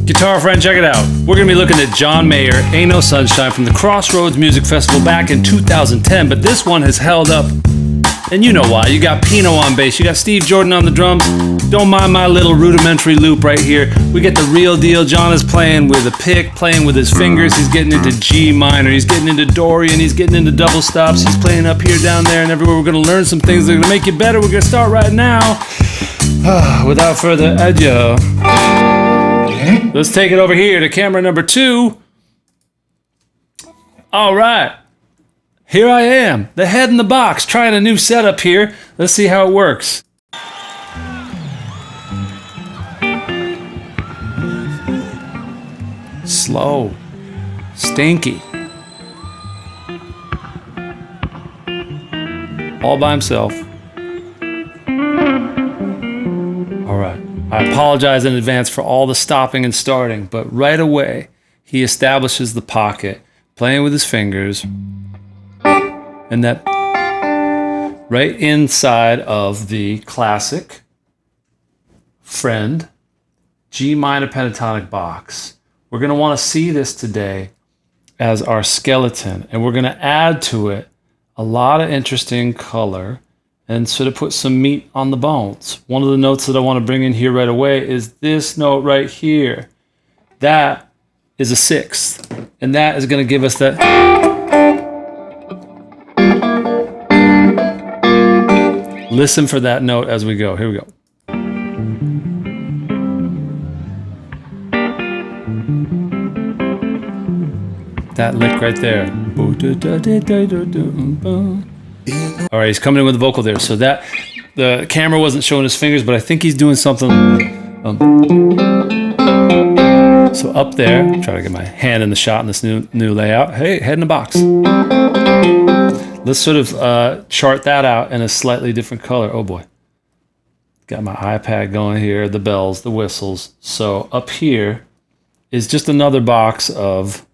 Guitar friend, check it out. We're going to be looking at John Mayer, Ain't No Sunshine from the Crossroads Music Festival back in 2010, but this one has held up, and you know why. You got Pino on bass, you got Steve Jordan on the drums. Don't mind my little rudimentary loop right here. We get the real deal. John is playing with a pick, playing with his fingers. He's getting into G minor, he's getting into Dorian, he's getting into double stops. He's playing up here, down there, and everywhere. We're going to learn some things that are going to make you better. We're going to start right now. Without further ado, let's take it over here to camera number 2. All right. Here I am, the head in the box, trying a new setup here. Let's see how it works. Slow. Stinky. All by himself. All right. I apologize in advance for all the stopping and starting, but right away, he establishes the pocket, playing with his fingers, and that right inside of the classic friend G minor pentatonic box. We're going to want to see this today as our skeleton, and we're going to add to it a lot of interesting color and sort of put some meat on the bones. One of the notes that I want to bring in here right away is this note right here. That is a 6th, and that is going to give us that. Listen for that note as we go. Here we go. That lick right there. All right, he's coming in with the vocal there. So that the camera wasn't showing his fingers, but I think he's doing something. So up there, try to get my hand in the shot in this new layout. Hey, head in the box. Let's sort of chart that out in a slightly different color. Oh boy. Got my iPad going here, the bells, the whistles. So up here is just another box of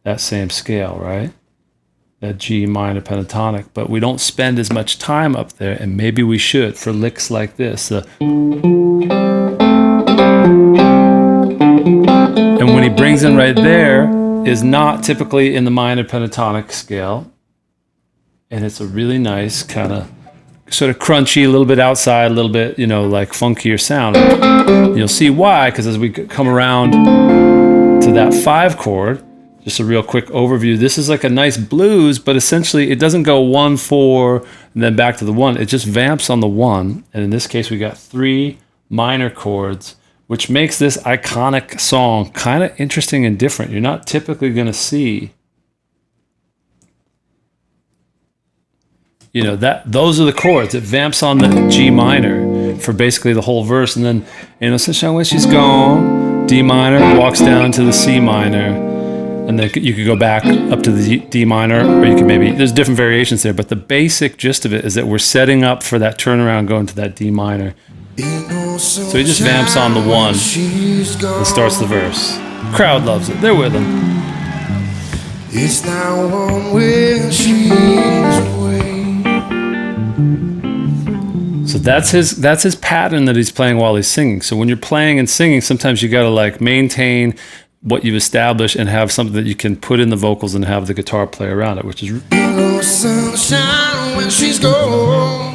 that same scale, right? That G minor pentatonic, but we don't spend as much time up there, and maybe we should for licks like this. And when he brings in right there is not typically in the minor pentatonic scale, and it's a really nice kind of sort of crunchy, a little bit outside, a little bit, you know, like funkier sound. You'll see why, because as we come around to that 5 chord, just a real quick overview. This is like a nice blues, but essentially it doesn't go 1, 4, and then back to the 1. It just vamps on the 1. And in this case, we got 3 minor chords, which makes this iconic song kind of interesting and different. You're not typically going to see, you know, those are the chords. It vamps on the G minor for basically the whole verse. And then, you know, sunshine when she's gone, D minor, walks down to the C minor. And then you could go back up to the D minor, or you could maybe, there's different variations there, but the basic gist of it is that we're setting up for that turnaround going to that D minor. So he just vamps on the 1 and starts the verse. Crowd loves it. They're with him. It's now on when she's away. So that's his pattern that he's playing while he's singing. So when you're playing and singing, sometimes you got to like maintain what you've established and have something that you can put in the vocals and have the guitar play around it, which is sunshine when she's gone.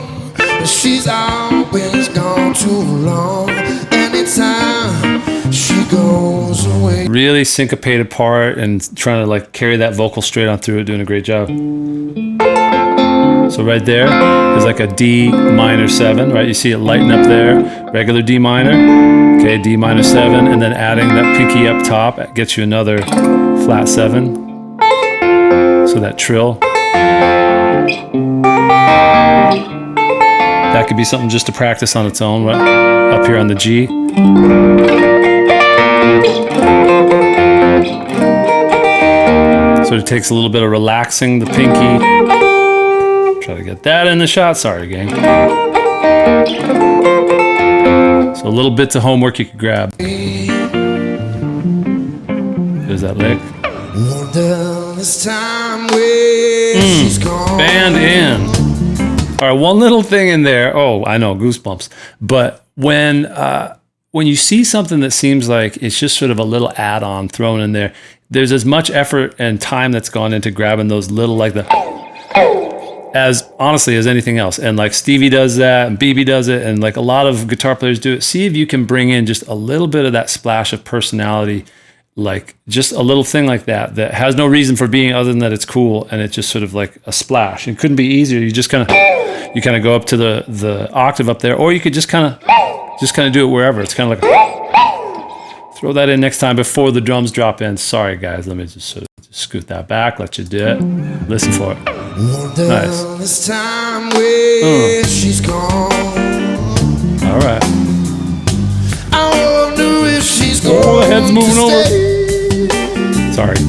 She's always gone too long. Anytime she goes away. Really syncopated part and trying to like carry that vocal straight on through it, doing a great job. So right there is like a D minor 7, right? You see it lighten up there. Regular D minor, okay, D minor 7, and then adding that pinky up top gets you another flat 7. So that trill. That could be something just to practice on its own, right? Up here on the G. So it takes a little bit of relaxing the pinky. Try to get that in the shot. Sorry, gang. So a little bits of homework you could grab. There's that lick. Band in. All right, one little thing in there. Oh, I know, goosebumps. But when when you see something that seems like it's just sort of a little add-on thrown in there, there's as much effort and time that's gone into grabbing those little, like the, as honestly as anything else. And like Stevie does that, and BB does it, and like a lot of guitar players do it. See if you can bring in just a little bit of that splash of personality, like just a little thing like that has no reason for being other than that it's cool, and it's just sort of like a splash. It couldn't be easier. You just kind of go up to the octave up there, or you could just kind of do it wherever. It's kind of like, throw that in next time before the drums drop in. Sorry guys, let me just sort of scoot that back, let you do it. Listen for it. Nice. This time when she's gone. All right. I wonder if she's gone. Oh, the head's moving over. Sorry.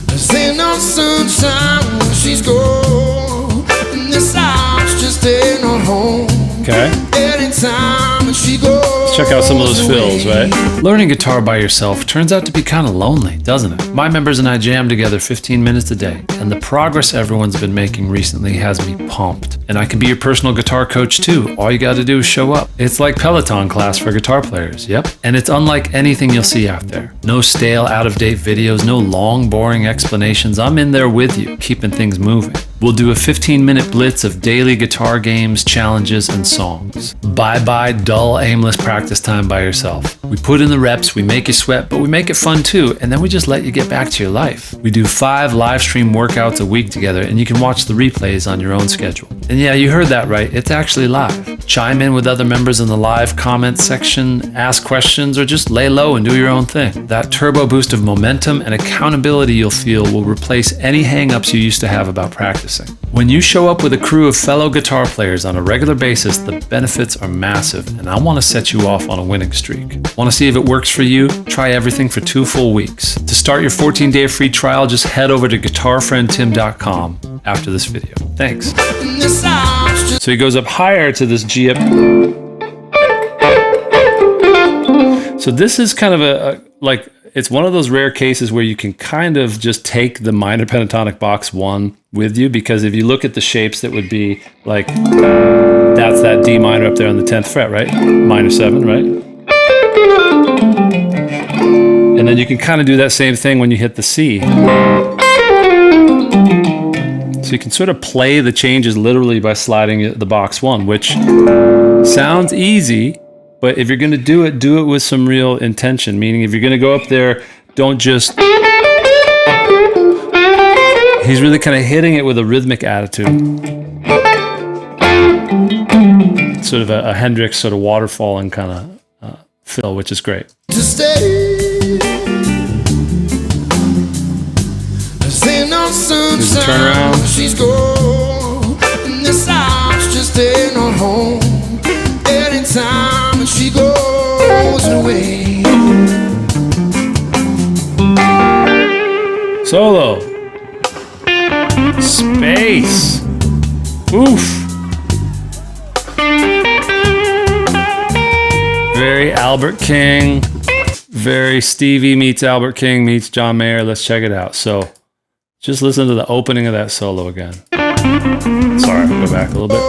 There's ain't no sunshine when she's gone, and this house just ain't no home. Okay. Anytime when she goes. Check out some of those fills, right? Learning guitar by yourself turns out to be kind of lonely, doesn't it? My members and I jam together 15 minutes a day, and the progress everyone's been making recently has me pumped. And I can be your personal guitar coach too. All you got to do is show up. It's like Peloton class for guitar players, yep. And it's unlike anything you'll see out there. No stale, out-of-date videos, no long, boring explanations. I'm in there with you, keeping things moving. We'll do a 15-minute blitz of daily guitar games, challenges, and songs. Bye-bye dull, aimless practice time by yourself. We put in the reps, we make you sweat, but we make it fun too, and then we just let you get back to your life. We do 5 live stream workouts a week together, and you can watch the replays on your own schedule. And yeah, you heard that right, it's actually live. Chime in with other members in the live comments section, ask questions, or just lay low and do your own thing. That turbo boost of momentum and accountability you'll feel will replace any hang-ups you used to have about practicing. When you show up with a crew of fellow guitar players on a regular basis, the benefits are massive, and I want to set you off on a winning streak. Want to see if it works for you? Try everything for 2 full weeks. To start your 14-day free trial, just head over to guitarfriendtim.com after this video. Thanks. So he goes up higher to this G up. So this is kind of a like, it's one of those rare cases where you can kind of just take the minor pentatonic box 1 with you, because if you look at the shapes, that would be like, that's that D minor up there on the 10th fret, right? Minor 7, right? And then you can kind of do that same thing when you hit the C. So you can sort of play the changes literally by sliding the box 1, which sounds easy, but if you're going to do it with some real intention. Meaning, if you're going to go up there, don't just... He's really kind of hitting it with a rhythmic attitude. Sort of a Hendrix sort of waterfalling kind of fill, which is great. Here's the turnaround. She's gone, and this house just ain't no home. Anytime when she goes away. Solo. Space. Oof. Very Albert King. Very Stevie meets Albert King meets John Mayer. Let's check it out. So just listen to the opening of that solo again. Sorry, I'll go back a little bit.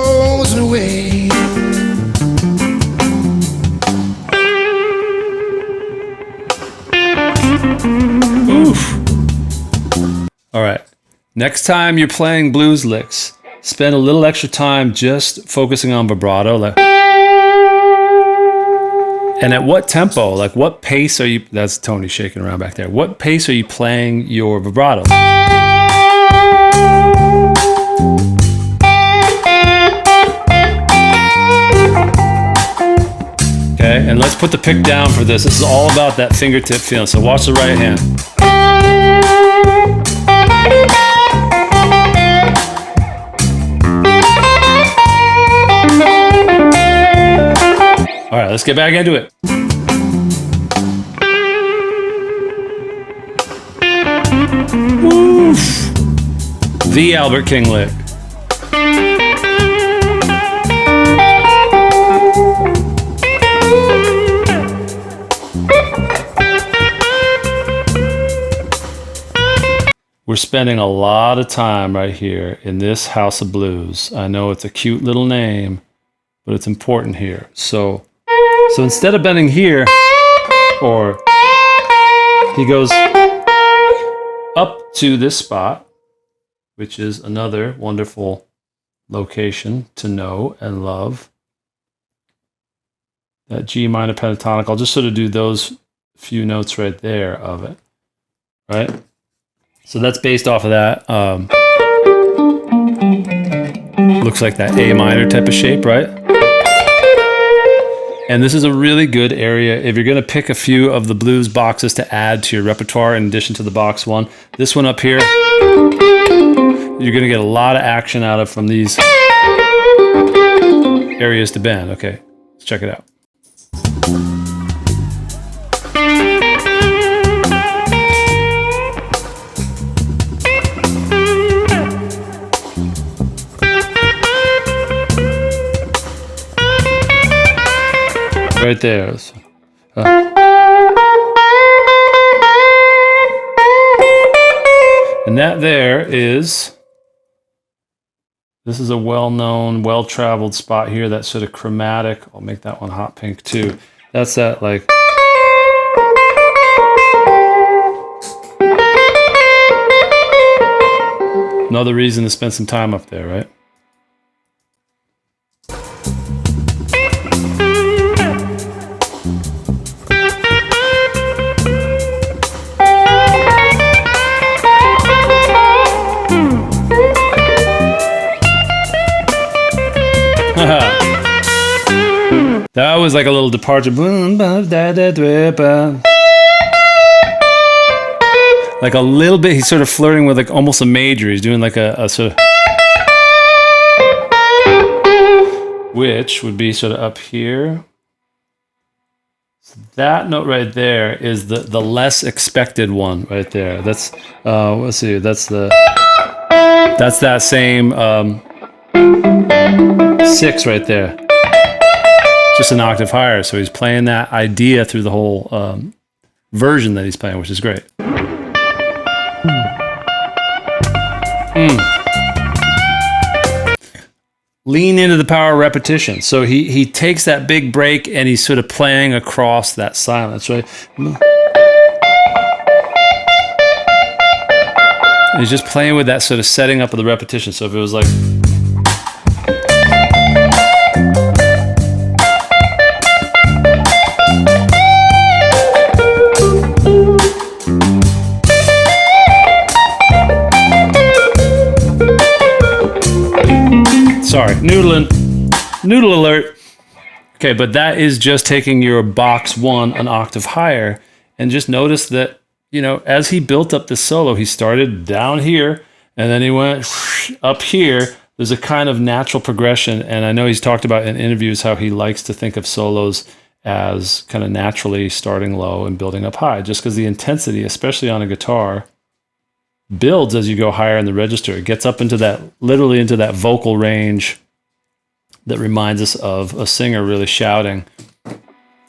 Oof. All right. Next time you're playing blues licks, spend a little extra time just focusing on vibrato. And at what tempo, like what pace are you, that's Tony shaking around back there. What pace are you playing your vibrato? Okay, and let's put the pick down for this. This is all about that fingertip feeling. So watch the right hand. All right, let's get back into it. Oof. The Albert King lick. We're spending a lot of time right here in this House of Blues. I know it's a cute little name, but it's important here. So So instead of bending here, or he goes up to this spot, which is another wonderful location to know and love. That G minor pentatonic, I'll just sort of do those few notes right there of it, right? So that's based off of that. Looks like that A minor type of shape, right? And this is a really good area if you're going to pick a few of the blues boxes to add to your repertoire in addition to the box one. This one up here, you're going to get a lot of action out of from these areas to bend. Okay, let's check it out. Right there. And that there is, this is a well-known, well-traveled spot here, that sort of chromatic. I'll make that one hot pink too. That's that like. Another reason to spend some time up there, right? That was like a little departure. Like a little bit, he's sort of flirting with like almost a major. He's doing like a sort of, which would be sort of up here. So that note right there is the less expected one right there. That's let's see, that's that same 6 right there. Just an octave higher, so he's playing that idea through the whole version that he's playing, which is great. Lean into the power of repetition. So he takes that big break and he's sort of playing across that silence, right? And he's just playing with that sort of setting up of the repetition. So if it was like, sorry, noodle alert. Okay, but that is just taking your box one an octave higher, and just notice that, you know, as he built up this solo, he started down here and then he went up here. There's a kind of natural progression, and I know he's talked about in interviews how he likes to think of solos as kind of naturally starting low and building up high, just because the intensity, especially on a guitar, builds as you go higher in the register. It gets up into that, literally into that vocal range that reminds us of a singer really shouting.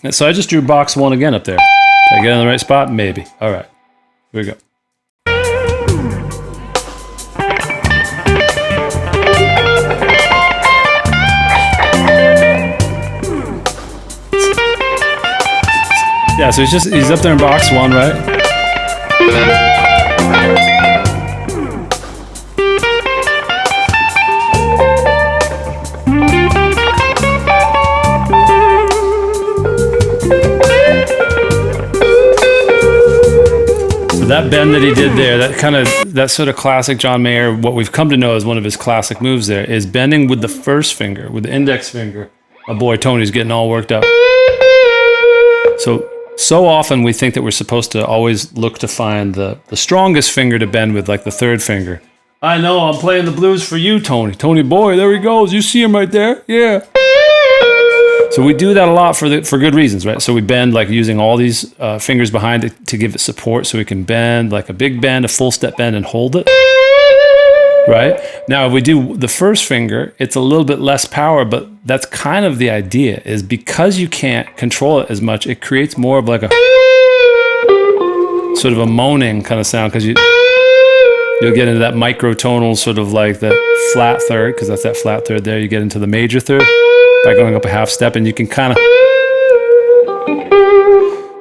And so I just drew box one again up there. Did I get in the right spot? Maybe. All right, here we go. Yeah, so he's up there in box one, right? That bend that he did there, that sort of classic John Mayer, what we've come to know as one of his classic moves there, is bending with the first finger, with the index finger. Oh boy, Tony's getting all worked up. So often we think that we're supposed to always look to find the strongest finger to bend with, like the third finger. I know, I'm playing the blues for you, Tony. Tony boy, there he goes. You see him right there? Yeah. So we do that a lot for good reasons, right? So we bend like using all these fingers behind it to give it support, so we can bend like a big bend, a full step bend, and hold it, right? Now, if we do the first finger, it's a little bit less power, but that's kind of the idea, is because you can't control it as much, it creates more of like a sort of a moaning kind of sound, because you'll get into that microtonal sort of like the flat third, because that's that flat third there. You get into the major third by going up a half step, and you can kind of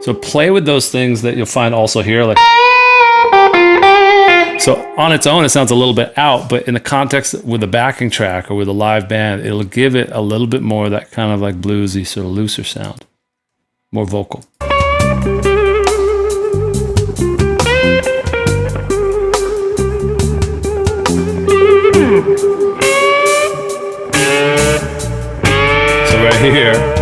So play with those things that you'll find also here. Like, so on its own, it sounds a little bit out, but in the context with a backing track or with a live band, it'll give it a little bit more of that kind of like bluesy, sort of looser sound, more vocal. So right here,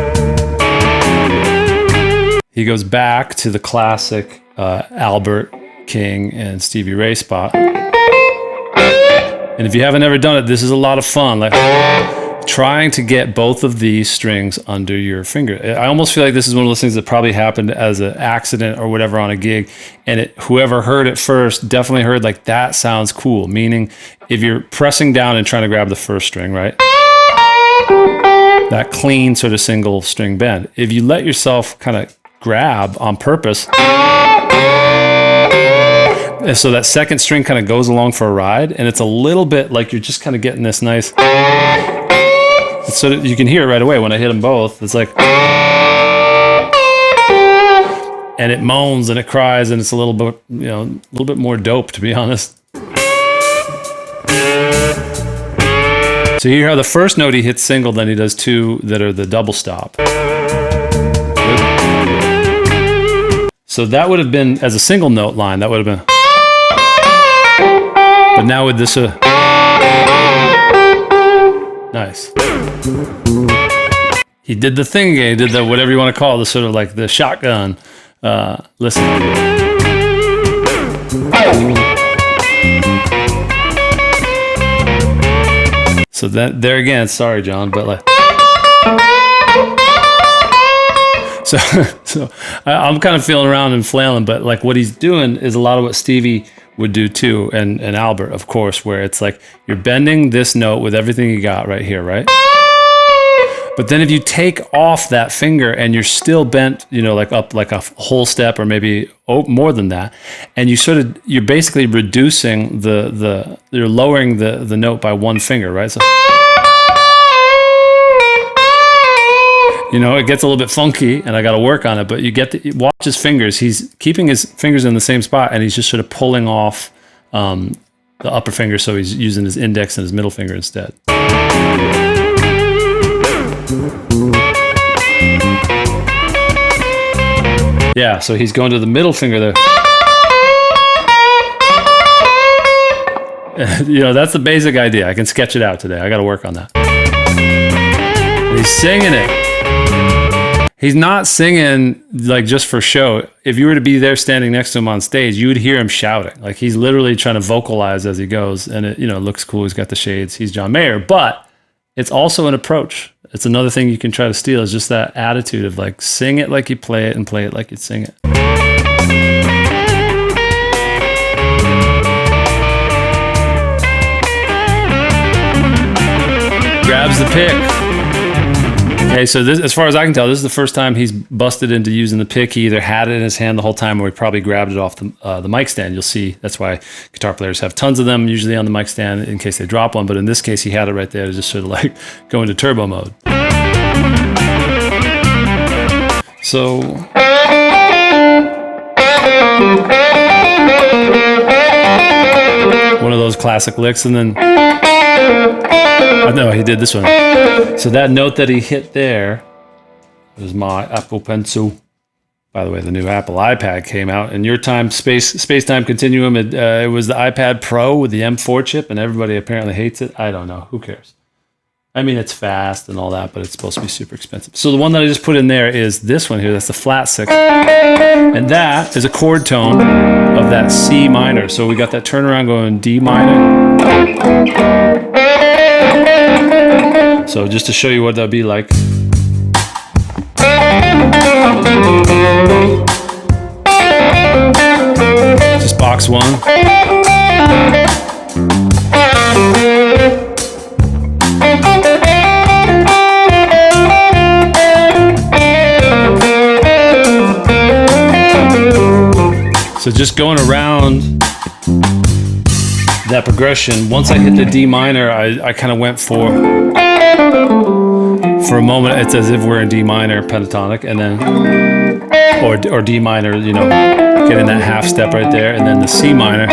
he goes back to the classic Albert King and Stevie Ray spot. And if you haven't ever done it, this is a lot of fun. Like trying to get both of these strings under your finger. I almost feel like this is one of those things that probably happened as an accident or whatever on a gig. And whoever heard it first definitely heard like, that sounds cool. Meaning if you're pressing down and trying to grab the first string, right? That clean sort of single string bend. If you let yourself kind of grab on purpose, and so that second string kind of goes along for a ride, and it's a little bit like you're just kind of getting this nice, so that you can hear it right away when I hit them both. It's like, and it moans and it cries, and it's a little bit, you know, a little bit more dope, to be honest. So you hear how the first note he hits single, then he does two that are the double stop. So that would have been, as a single note line, that would have been. But now with this, nice. He did the thing again. He did the, whatever you want to call it, the sort of like the shotgun. Listen. So that there again, sorry, John, but like. So I'm kind of feeling around and flailing, but like what he's doing is a lot of what Stevie would do too, and Albert, of course, where it's like you're bending this note with everything you got right here, right? But then if you take off that finger and you're still bent, you know, like up like a whole step or maybe more than that, and you're basically reducing you're lowering the note by one finger, right? So, you know, it gets a little bit funky, and I got to work on it. But you watch his fingers. He's keeping his fingers in the same spot, and he's just sort of pulling off the upper finger. So he's using his index and his middle finger instead. Yeah, so he's going to the middle finger there. You know, that's the basic idea. I can sketch it out today. I got to work on that. And he's singing it. He's not singing like just for show. If you were to be there standing next to him on stage, you would hear him shouting. Like he's literally trying to vocalize as he goes, and it, you know, looks cool. He's got the shades. He's John Mayer, but it's also an approach. It's another thing you can try to steal, is just that attitude of like sing it like you play it and play it like you sing it. Grabs the pick. Okay, so this, as far as I can tell, this is the first time he's busted into using the pick. He either had it in his hand the whole time, or he probably grabbed it off the mic stand. You'll see that's why guitar players have tons of them, usually on the mic stand in case they drop one. But in this case, he had it right there to just sort of like go into turbo mode. So one of those classic licks, and then no, he did this one. So that note that he hit there was my Apple Pencil. By the way, the new Apple iPad came out. In your time, space-time continuum, it was the iPad Pro with the M4 chip, and everybody apparently hates it. I don't know. Who cares? I mean, it's fast and all that, but it's supposed to be super expensive. So the one that I just put in there is this one here. That's the flat six. And that is a chord tone of that C minor. So we got that turnaround going D minor. So just to show you what that'd be like. Just box one. So just going around that progression, once I hit the D minor, I kind of went for a moment, it's as if we're in D minor pentatonic, and then or D minor, you know, getting that half step right there, and then the C minor.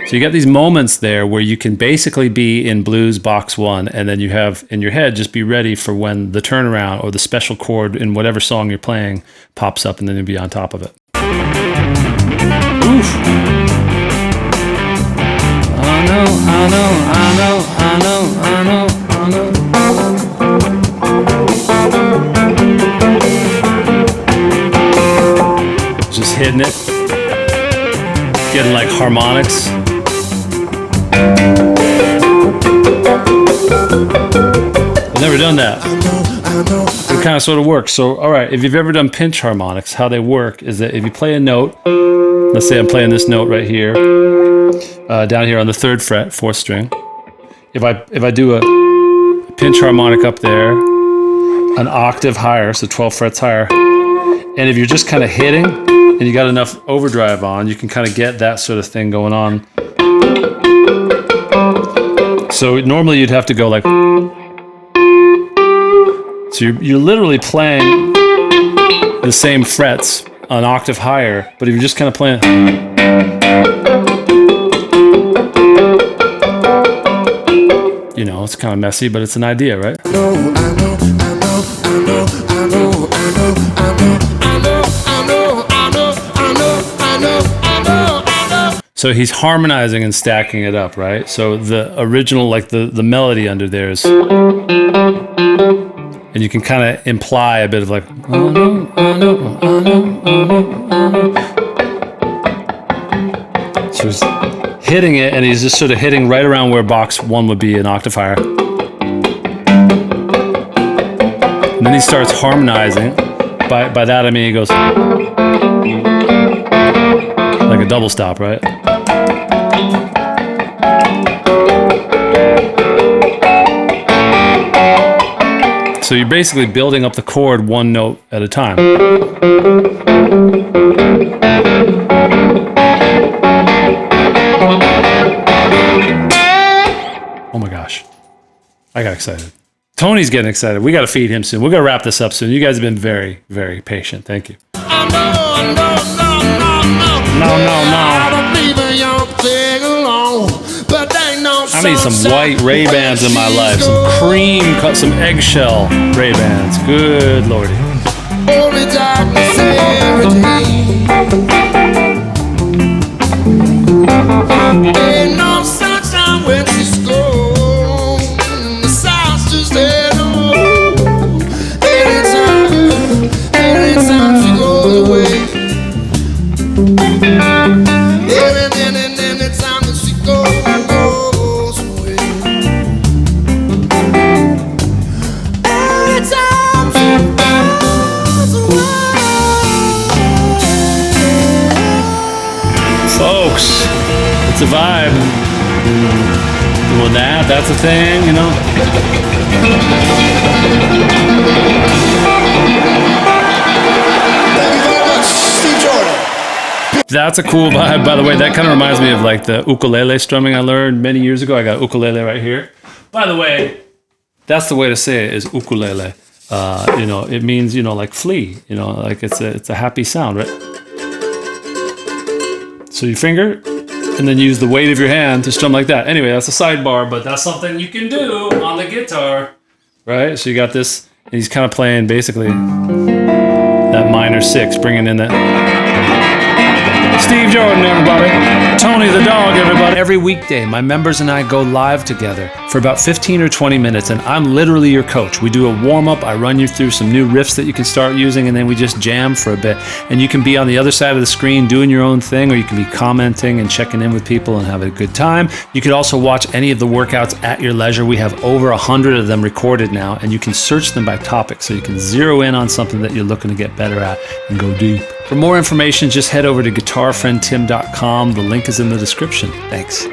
So you got these moments there where you can basically be in blues box 1, and then you have in your head just be ready for when the turnaround or the special chord in whatever song you're playing pops up, and then you'll be on top of it. Oof. I know, I know, I know, I know, I know, I know. Just hitting it, getting like harmonics. I've never done that. It kind of sort of works. So, all right, if you've ever done pinch harmonics, how they work is that if you play a note, let's say I'm playing this note right here, down here on the 3rd fret, 4th string. If I do a pinch harmonic up there, an octave higher, so 12 frets higher, and if you're just kind of hitting and you got enough overdrive on, you can kind of get that sort of thing going on. So normally you'd have to go like, so you're literally playing the same frets an octave higher, but if you're just kind of playing, you know, it's kind of messy, but it's an idea, right? So he's harmonizing and stacking it up, right? So the original, like the melody under there is, and you can kind of imply a bit of like, so he's hitting it, and he's just sort of hitting right around where box 1 would be an octave higher. And then he starts harmonizing. By that I mean he goes like a double stop, right? So you're basically building up the chord 1 note at a time. Oh my gosh. I got excited. Tony's getting excited. We got to feed him soon. We're going to wrap this up soon. You guys have been very, very patient. Thank you. No. I need some white Ray-Bans in my life. Some cream, some eggshell Ray-Bans. Good lordy. Only darkness every day. Ain't no sunshine when she's gone. The sound's just hello. Anytime she goes away. Anytime that she goes away. Folks, it's a vibe. Well, that's a thing, you know. Thank you very much, Steve Jordan. That's a cool vibe, by the way. That kind of reminds me of like the ukulele strumming I learned many years ago. I got a ukulele right here. By the way, that's the way to say it, is ukulele. You know, it means, you know, like flea. You know, like it's a happy sound, right? So you finger, and then use the weight of your hand to strum like that. Anyway, that's a sidebar, but that's something you can do on the guitar, right? So you got this, and he's kind of playing basically that minor 6, bringing in that. Steve Jordan, everybody. Tony the dog, everybody. Every weekday, my members and I go live together for about 15 or 20 minutes, and I'm literally your coach. We do a warm-up. I run you through some new riffs that you can start using, and then we just jam for a bit. And you can be on the other side of the screen doing your own thing, or you can be commenting and checking in with people and have a good time. You could also watch any of the workouts at your leisure. We have over 100 of them recorded now, and you can search them by topic, so you can zero in on something that you're looking to get better at and go deep. For more information, just head over to guitarfriendtim.com. The link is in the description. Thanks.